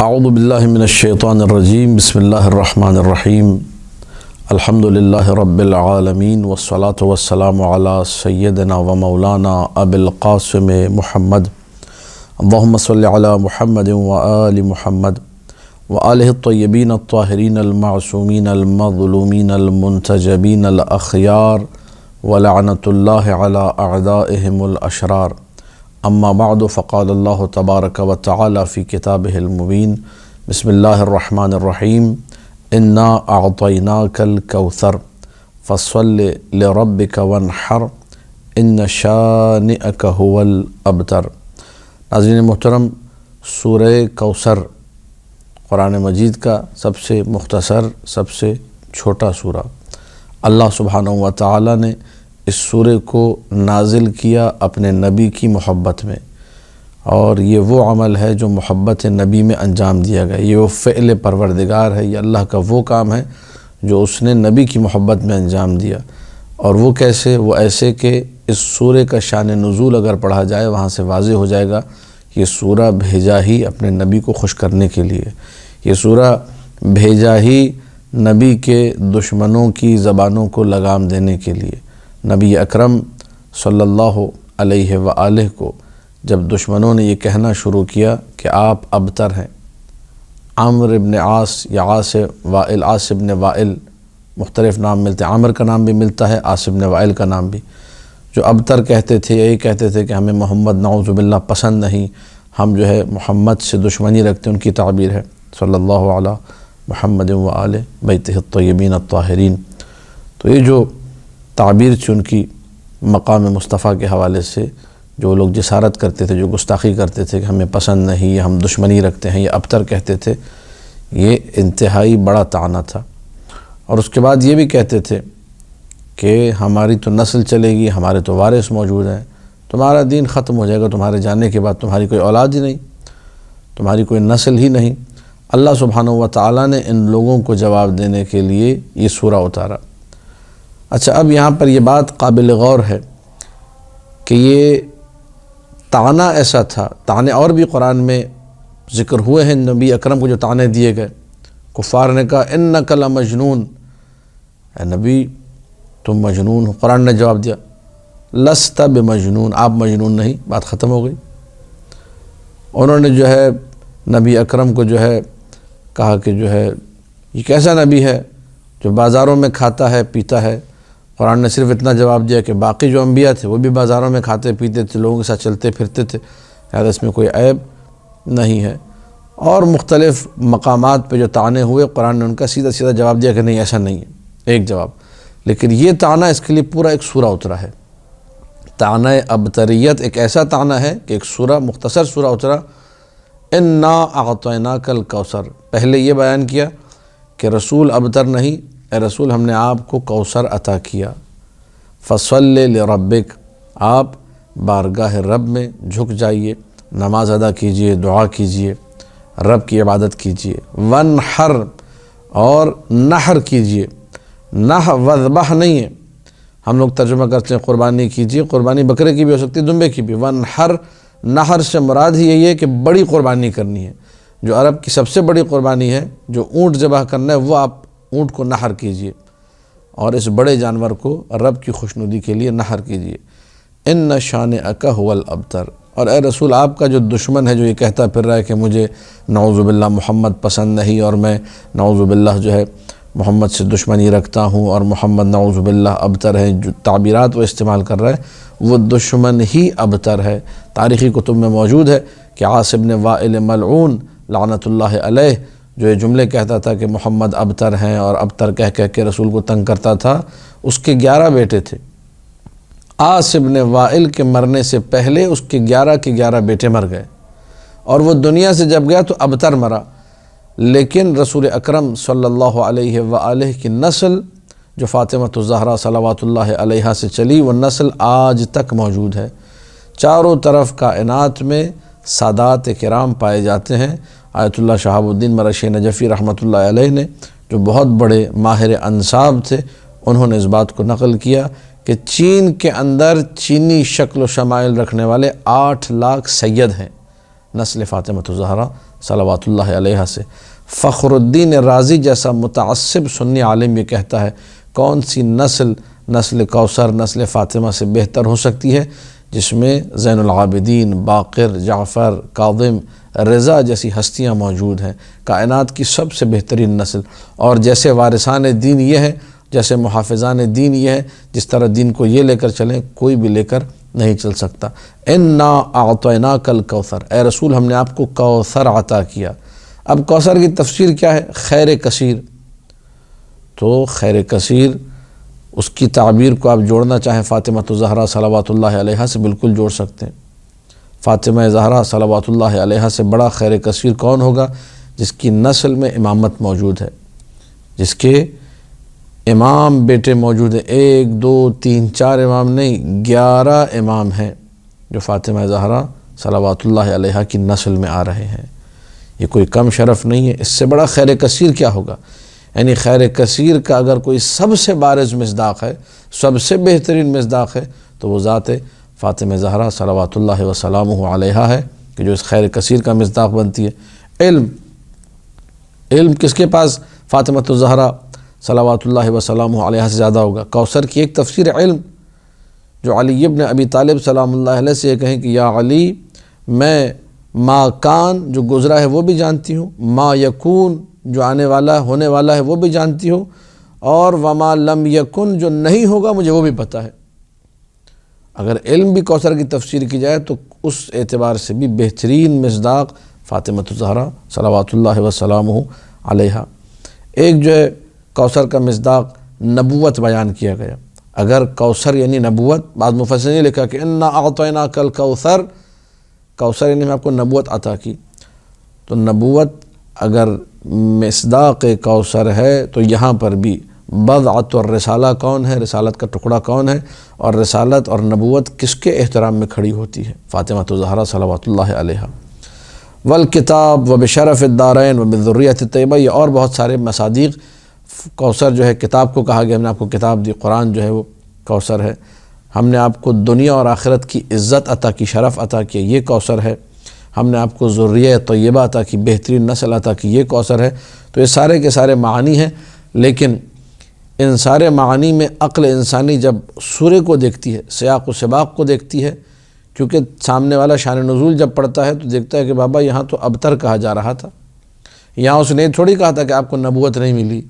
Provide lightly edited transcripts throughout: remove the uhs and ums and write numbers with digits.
اعوذ باللہ من الشیطان الرجیم بسم اللہ الرحمن الرحیم الحمد للہ رب العالمین والصلاة والسلام علی سیدنا و مولانا ابی القاسم محمد اللہم صلی علی محمد و آل محمد و آلہ الطیبین الطاہرین المعصومین المظلومین المنتجبین الاخیار ولعنۃ اللہ علی اعدائہم الاشرار اما بعد فقال اللہ تبارک و تعالی فی کتابہ المبین بسم اللہ الرحمن الرحیم انا اعطیناک الکوثر فصل لربک وانحر ان شانئک هو الابتر۔ ناظرین محترم، سورہ کوثر قرآن مجید کا سب سے مختصر، سب سے چھوٹا سورہ۔ اللہ سبحانہ و تعالی نے اس سورہ کو نازل کیا اپنے نبی کی محبت میں، اور یہ وہ عمل ہے جو محبت نبی میں انجام دیا گیا۔ یہ وہ فعل پروردگار ہے، یہ اللہ کا وہ کام ہے جو اس نے نبی کی محبت میں انجام دیا۔ اور وہ کیسے؟ وہ ایسے کہ اس سورہ کا شان نزول اگر پڑھا جائے وہاں سے واضح ہو جائے گا کہ یہ سورہ بھیجا ہی اپنے نبی کو خوش کرنے کے لیے، یہ سورہ بھیجا ہی نبی کے دشمنوں کی زبانوں کو لگام دینے کے لیے۔ نبی اکرم صلی اللہ علیہ وآلہ کو جب دشمنوں نے یہ کہنا شروع کیا کہ آپ ابتر ہیں، عامر ابن عاص یا عاص ابن وائل، مختلف نام ملتے ہیں، عامر کا نام بھی ملتا ہے، عاص ابن وائل کا نام بھی، جو ابتر کہتے تھے، یہی کہتے تھے کہ ہمیں محمد نعوذ باللہ پسند نہیں، ہم جو ہے محمد سے دشمنی رکھتے ہیں، ان کی تعبیر ہے صلی اللہ علی محمد و آل بیتہ الطیبین الطاہرین۔ تو یہ جو تعبیر تھی ان کی مقام مصطفیٰ کے حوالے سے، جو لوگ جسارت کرتے تھے، جو گستاخی کرتے تھے کہ ہمیں پسند نہیں، ہم دشمنی رکھتے ہیں، یہ ابتر کہتے تھے، یہ انتہائی بڑا طعنہ تھا۔ اور اس کے بعد یہ بھی کہتے تھے کہ ہماری تو نسل چلے گی، ہمارے تو وارث موجود ہیں، تمہارا دین ختم ہو جائے گا، تمہارے جانے کے بعد تمہاری کوئی اولاد ہی نہیں، تمہاری کوئی نسل ہی نہیں۔ اللہ سبحانہ و تعالیٰ نے ان لوگوں کو جواب دینے کے لیے یہ سورہ اتارا۔ اچھا، اب یہاں پر یہ بات قابل غور ہے کہ یہ طعنہ ایسا تھا، طعنے اور بھی قرآن میں ذکر ہوئے ہیں، نبی اکرم کو جو طعنے دیے گئے، کفار نے کہا انک لمجنون، اے نبی تم مجنون ہو۔ قرآن نے جواب دیا لست بمجنون، آپ مجنون نہیں، بات ختم ہو گئی۔ انہوں نے جو ہے نبی اکرم کو جو ہے کہا کہ جو ہے یہ کیسا نبی ہے جو بازاروں میں کھاتا ہے پیتا ہے۔ قرآن نے صرف اتنا جواب دیا کہ باقی جو انبیاء تھے وہ بھی بازاروں میں کھاتے پیتے تھے، لوگوں کے ساتھ چلتے پھرتے تھے، لہذا اس میں کوئی عیب نہیں ہے۔ اور مختلف مقامات پہ جو طعنے ہوئے، قرآن نے ان کا سیدھا سیدھا جواب دیا کہ نہیں، ایسا نہیں ہے، ایک جواب۔ لیکن یہ طعنہ، اس کے لیے پورا ایک سورہ اترا ہے۔ طعنہ ابتریت ایک ایسا طعنہ ہے کہ ایک سورہ، مختصر سورہ اترا، انا اعطیناک الکوثر۔ پہلے یہ بیان کیا کہ رسول ابتر نہیں، اے رسول ہم نے آپ کو کوثر عطا کیا، فصل لربک، آپ بارگاہ رب میں جھک جائیے، نماز ادا کیجئے، دعا کیجئے، رب کی عبادت کیجئے، وانحر، اور نحر کیجئے۔ وذبح نہیں ہے، ہم لوگ ترجمہ کرتے ہیں قربانی کیجئے، قربانی بکرے کی بھی ہو سکتی ہے، دمبے کی بھی۔ وانحر، نحر سے مراد ہی یہی ہے کہ بڑی قربانی کرنی ہے، جو عرب کی سب سے بڑی قربانی ہے، جو اونٹ ذبح کرنا ہے، وہ آپ اونٹ کو نحر کیجئے، اور اس بڑے جانور کو رب کی خوشنودی کے لیے نحر کیجئے۔ ان شانئک هو الابتر، اور اے رسول آپ کا جو دشمن ہے، جو یہ کہتا پھر رہا ہے کہ مجھے نعوذ باللہ محمد پسند نہیں، اور میں نعوذ باللہ جو ہے محمد سے دشمنی رکھتا ہوں، اور محمد نعوذ باللہ ابتر ہے، جو تعبیرات وہ استعمال کر رہا ہے وہ دشمن ہی ابتر ہے۔ تاریخی کتب میں موجود ہے کہ عاص ابن وائل ملعون لعنت اللہ علیہ جو یہ جملے کہتا تھا کہ محمد ابتر ہیں، اور ابتر کہہ کے رسول کو تنگ کرتا تھا، اس کے 11 بیٹے تھے۔ عاص ابن وائل کے مرنے سے پہلے اس کے 11 بیٹے مر گئے، اور وہ دنیا سے جب گیا تو ابتر مرا۔ لیکن رسول اکرم صلی اللہ علیہ وآلہ کی نسل جو فاطمۃ الزہرا صلوات اللہ علیہا سے چلی، وہ نسل آج تک موجود ہے۔ چاروں طرف کائنات میں سادات کرام پائے جاتے ہیں۔ آیت اللہ شہاب الدین مرشی نجفی رحمۃ اللہ علیہ نے، جو بہت بڑے ماہر انساب تھے، انہوں نے اس بات کو نقل کیا کہ چین کے اندر چینی شکل و شمائل رکھنے والے 8 لاکھ سید ہیں، نسل فاطمۃ الزہرا صلوات اللہ علیہ سے۔ فخر الدین رازی جیسا متعصب سنی عالم یہ کہتا ہے کون سی نسل کوثر نسل فاطمہ سے بہتر ہو سکتی ہے، جس میں زین العابدین، باقر، جعفر، کاظم، رضا جیسی ہستیاں موجود ہیں، کائنات کی سب سے بہترین نسل۔ اور جیسے وارثان دین یہ ہے، جیسے محافظان دین یہ ہے، جس طرح دین کو یہ لے کر چلیں کوئی بھی لے کر نہیں چل سکتا۔ انا اعطیناک الکوثر، اے رسول ہم نے آپ کو کوثر عطا کیا۔ اب کوثر کی تفسیر کیا ہے؟ خیر کثیر۔ تو خیر کثیر اس کی تعبیر کو آپ جوڑنا چاہیں فاطمہ الزہرا صلوات اللہ علیہا سے بالکل جوڑ سکتے ہیں۔ فاطمہ زہرا صلوات اللہ علیہا سے بڑا خیر کثیر کون ہوگا؟ جس کی نسل میں امامت موجود ہے، جس کے امام بیٹے موجود ہیں، 1 2 3 4 امام نہیں، 11 امام ہیں جو فاطمہ زہرا صلوات اللہ علیہا کی نسل میں آ رہے ہیں۔ یہ کوئی کم شرف نہیں ہے، اس سے بڑا خیر کثیر کیا ہوگا؟ یعنی خیر کثیر کا اگر کوئی سب سے بارز مصداق ہے، سب سے بہترین مصداق ہے تو وہ ذات فاطمہ زہرا صلوات اللہ وسلامہ علیہا ہے کہ جو اس خیر کثیر کا مصداق بنتی ہے۔ علم کس کے پاس فاطمہ الزہرا صلوات اللہ وسلامہ علیہا سے زیادہ ہوگا؟ کوثر کی ایک تفسیر علم، جو علی ابن ابی طالب سلام اللہ علیہ سے یہ کہیں کہ یا علی میں ما کان جو گزرا ہے وہ بھی جانتی ہوں، ما یکون جو آنے والا ہونے والا ہے وہ بھی جانتی ہوں، اور وما لم یکن جو نہیں ہوگا مجھے وہ بھی پتہ ہے۔ اگر علم بھی کوثر کی تفسیر کی جائے تو اس اعتبار سے بھی بہترین مصداق فاطمہ الزہرا صلوات اللہ وسلامہ علیہا۔ ایک جو ہے کوثر کا مصداق نبوت بیان کیا گیا۔ اگر کوثر یعنی نبوت، بعض مفسرین نے لکھا کہ انا اعطیناک الکوثر، کوثر یعنی میں آپ کو نبوت عطا کی، تو نبوت اگر مصداق کوثر ہے تو یہاں پر بھی بضعۃ الرسالہ کون ہے، رسالت کا ٹکڑا کون ہے، اور رسالت اور نبوت کس کے احترام میں کھڑی ہوتی ہے؟ فاطمہ الزہرا صلوات اللہ علیہا۔ والکتاب وبشرف الدارین وبالذریۃ الطیبہ، یہ اور بہت سارے مصادیق۔ کوثر جو ہے کتاب کو کہا گیا، ہم نے آپ کو کتاب دی، قرآن جو ہے وہ کوثر ہے۔ ہم نے آپ کو دنیا اور آخرت کی عزت عطا کی، شرف عطا کیا، یہ کوثر ہے۔ ہم نے آپ کو ذریہ طیبہ عطا کی، بہترین نسل عطا کی، یہ کوثر ہے۔ تو یہ سارے کے سارے معانی ہیں، لیکن ان سارے معانی میں عقل انسانی جب سورے کو دیکھتی ہے، سیاق و سباق کو دیکھتی ہے، کیونکہ سامنے والا شان نزول جب پڑھتا ہے تو دیکھتا ہے کہ بابا یہاں تو ابتر کہا جا رہا تھا، یہاں اس نے تھوڑی کہا تھا کہ آپ کو نبوت نہیں ملی،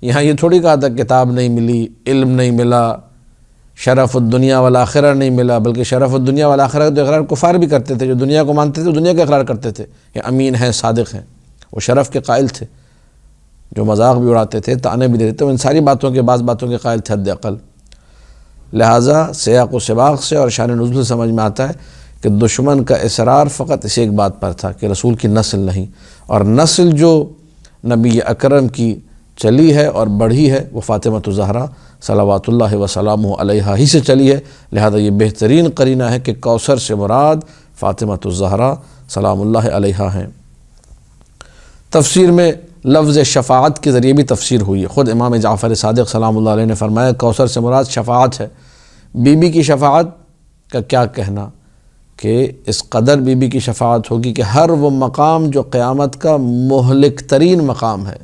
یہاں یہ تھوڑی کہا تھا کتاب نہیں ملی، علم نہیں ملا، شرف الدنیا والآخرہ نہیں ملا، بلکہ شرف الدنیا والآخرہ کا تو اقرار کفار بھی کرتے تھے، جو دنیا کو مانتے تھے دنیا کا اقرار کرتے تھے کہ امین ہیں، صادق ہیں، وہ شرف کے قائل تھے، جو مذاق بھی اڑاتے تھے، طعنے بھی دیتے تھے، ان ساری باتوں کے بعض باتوں کے قائل تھے حد اقل۔ لہٰذا سیاق و سباق سے اور شان نزول سے سمجھ میں آتا ہے کہ دشمن کا اصرار فقط اسی ایک بات پر تھا کہ رسول کی نسل نہیں، اور نسل جو نبی اکرم کی چلی ہے اور بڑھی ہے وہ فاطمہ الزہرا صلوات اللہ وسلامہ علیہا ہی سے چلی ہے۔ لہذا یہ بہترین قرینہ ہے کہ کوثر سے مراد فاطمہ الزہرا سلام اللہ علیہا ہیں۔ تفسیر میں لفظ شفاعت کے ذریعے بھی تفسیر ہوئی ہے۔ خود امام جعفر صادق سلام اللہ علیہ نے فرمایا کوثر سے مراد شفاعت ہے۔ بی بی کی شفاعت کا کیا کہنا کہ اس قدر بی بی کی شفاعت ہوگی کہ ہر وہ مقام جو قیامت کا مہلک ترین مقام ہے،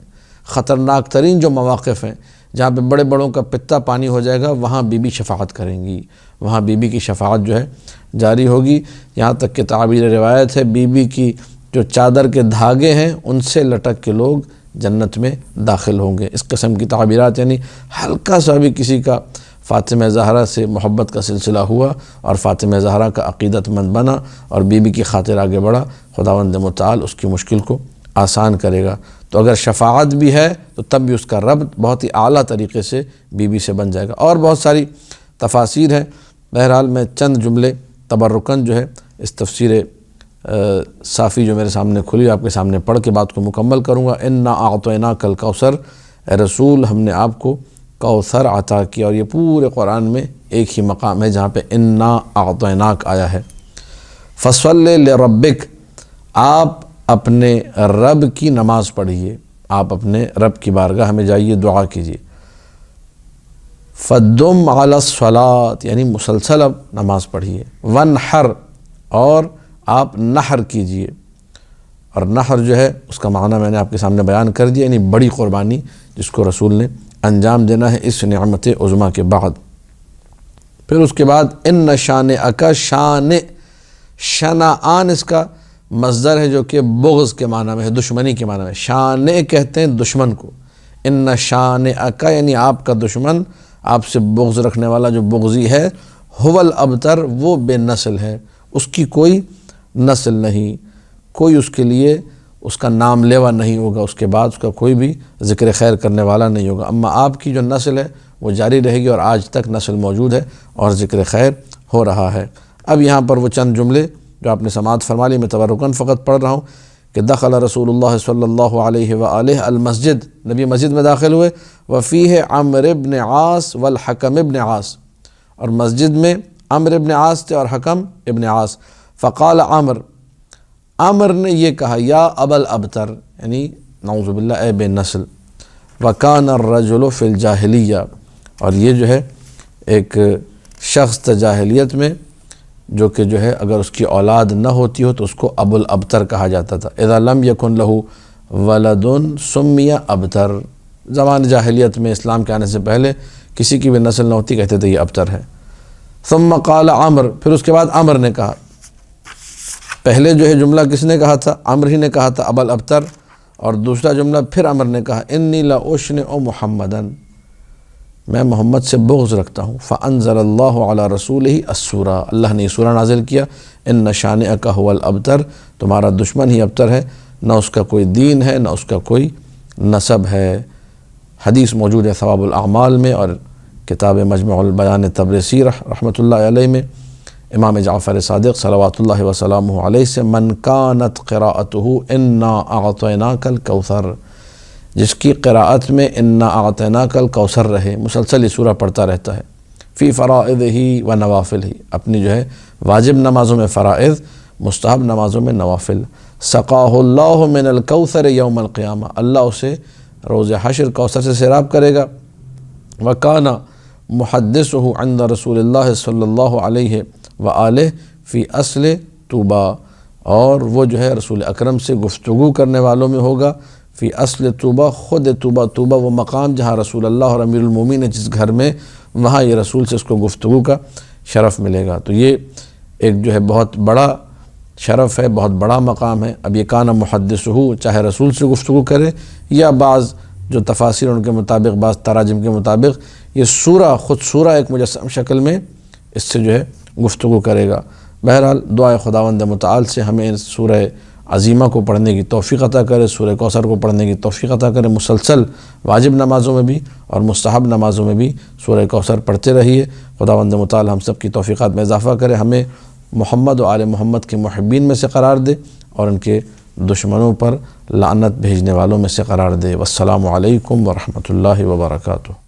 خطرناک ترین جو مواقف ہیں جہاں پہ بڑے بڑوں کا پتا پانی ہو جائے گا، وہاں بی بی شفاعت کریں گی، وہاں بی بی کی شفاعت جو ہے جاری ہوگی۔ یہاں تک کہ تعبیر روایت ہے بی بی کی جو چادر کے دھاگے ہیں ان سے لٹک کے لوگ جنت میں داخل ہوں گے۔ اس قسم کی تعبیرات، یعنی ہلکا سا بھی کسی کا فاطمہ زہرا سے محبت کا سلسلہ ہوا اور فاطمہ زہرا کا عقیدت مند بنا اور بی بی کی خاطر آگے بڑھا، خداوند متعال اس کی مشکل کو آسان کرے گا۔ تو اگر شفاعت بھی ہے تو تب بھی اس کا ربط بہت ہی اعلیٰ طریقے سے بی بی سے بن جائے گا۔ اور بہت ساری تفاسیر ہیں، بہرحال میں چند جملے تبرکاً جو ہے اس تفسیر صافی جو میرے سامنے کھلی آپ کے سامنے پڑھ کے بات کو مکمل کروں گا۔ انا اعطیناک الکوثر، اے رسول ہم نے آپ کو کوثر عطا کیا، اور یہ پورے قرآن میں ایک ہی مقام ہے جہاں پہ انا اعطیناک آیا ہے۔ فصلی لربک، آپ اپنے رب کی نماز پڑھیے، آپ اپنے رب کی بارگاہ میں جائیے، دعا کیجیے۔ فدم علی الصلاۃ، یعنی مسلسل اب نماز پڑھیے۔ ونحر، اور آپ نحر کیجیے، اور نحر جو ہے اس کا معنی میں نے آپ کے سامنے بیان کر دیا، یعنی بڑی قربانی جس کو رسول نے انجام دینا ہے اس نعمت عظمیٰ کے بعد۔ پھر اس کے بعد ان شانئک، شنعان اس کا مصدر ہے جو کہ بغض کے معنی میں ہے، دشمنی کے معنی میں۔ شانع کہتے ہیں دشمن کو، ان شانئک یعنی آپ کا دشمن، آپ سے بغض رکھنے والا جو بغضی ہے، هو الابتر وہ بے نسل ہے، اس کی کوئی نسل نہیں، کوئی اس کے لیے اس کا نام لیوا نہیں ہوگا، اس کے بعد اس کا کوئی بھی ذکر خیر کرنے والا نہیں ہوگا۔ اما آپ کی جو نسل ہے وہ جاری رہے گی اور آج تک نسل موجود ہے اور ذکر خیر ہو رہا ہے۔ اب یہاں پر وہ چند جملے جو آپ نے سماعت فرما لی، میں تبرکاً فقط پڑھ رہا ہوں کہ دخل رسول اللہ صلی اللہ علیہ وآلہ المسجد، نبی مسجد میں داخل ہوئے، وفیہ عمرو بن عاص والحکم ابن عاص، اور مسجد میں عمرو ابن عاص تھے اور حکم ابن عاص۔ فقال عمر نے یہ کہا، یا ابا الابتر یعنی نعوذ باللہ اے بے نسل، وکان الرجل فی الجاہلیہ، اور یہ جو ہے ایک شخص تھا جاہلیت میں جو کہ جو ہے اگر اس کی اولاد نہ ہوتی ہو تو اس کو ابو الابتر کہا جاتا تھا۔ اذا لم یکن لہ ولد سمی ابتر، زمان جاہلیت میں اسلام کے آنے سے پہلے کسی کی بھی نسل نہ ہوتی کہتے تھے یہ ابتر ہے۔ ثم قال عمر، پھر اس کے بعد عمر نے کہا، پہلے جو ہے جملہ کس نے کہا تھا؟ عمر ہی نے کہا تھا ابا الابتر، اور دوسرا جملہ پھر عمر نے کہا، انی لاشنع محمدا، میں محمد سے بغض رکھتا ہوں۔ فانزل اللہ علی رسولہ السورہ، اللہ نے یہ سورہ نازل کیا، ان شانئک هو الابتر، تمہارا دشمن ہی ابتر ہے، نہ اس کا کوئی دین ہے نہ اس کا کوئی نسب ہے۔ حدیث موجود ہے ثواب الاعمال میں اور کتاب مجمع البیان تبریسی رحمۃ اللہ علیہ میں، امام جعفر صادق صلوات اللہ وسلامہ علیہ سے، من کانت قراءتہ انا اعطیناک الکوثر، جس کی قراءت میں انا اعطیناک الکوثر رہے، مسلسل یہ سورہ پڑھتا رہتا ہے، فی فرائضہ و نوافلہ، اپنی جو ہے واجب نمازوں میں فرائض، مستحب نمازوں میں نوافل، سقاہ اللہ من الکوثر یوم القیامہ، اللہ اسے روز حشر کوثر سے سیراب کرے گا۔ وکان محدثہ عند رسول اللہ صلی اللہ علیہ وآلہ فی اصل طوبہ، اور وہ جو ہے رسول اکرم سے گفتگو کرنے والوں میں ہوگا فی اصل طوبہ، خود طوبہ وہ مقام جہاں رسول اللہ اور امیر المومنین ہے جس گھر میں، وہاں یہ رسول سے اس کو گفتگو کا شرف ملے گا۔ تو یہ ایک جو ہے بہت بڑا شرف ہے، بہت بڑا مقام ہے۔ اب یہ کان محدثہ، چاہے رسول سے گفتگو کرے یا بعض جو تفاسیر ان کے مطابق، بعض تراجم کے مطابق یہ سورہ خود سورہ ایک مجسم شکل میں اس سے جو ہے گفتگو کرے گا۔ بہرحال دعائے خداوند متعال سے ہمیں اس سورہ عظیمہ کو پڑھنے کی توفیق عطا کرے، سورہ کوثر کو پڑھنے کی توفیق عطا کرے، مسلسل واجب نمازوں میں بھی اور مستحب نمازوں میں بھی سورہ کوثر پڑھتے رہیے۔ خداوند متعال ہم سب کی توفیقات میں اضافہ کرے، ہمیں محمد و آل محمد کے محبین میں سے قرار دے اور ان کے دشمنوں پر لعنت بھیجنے والوں میں سے قرار دے۔ والسلام علیکم ورحمۃ اللہ وبرکاتہ۔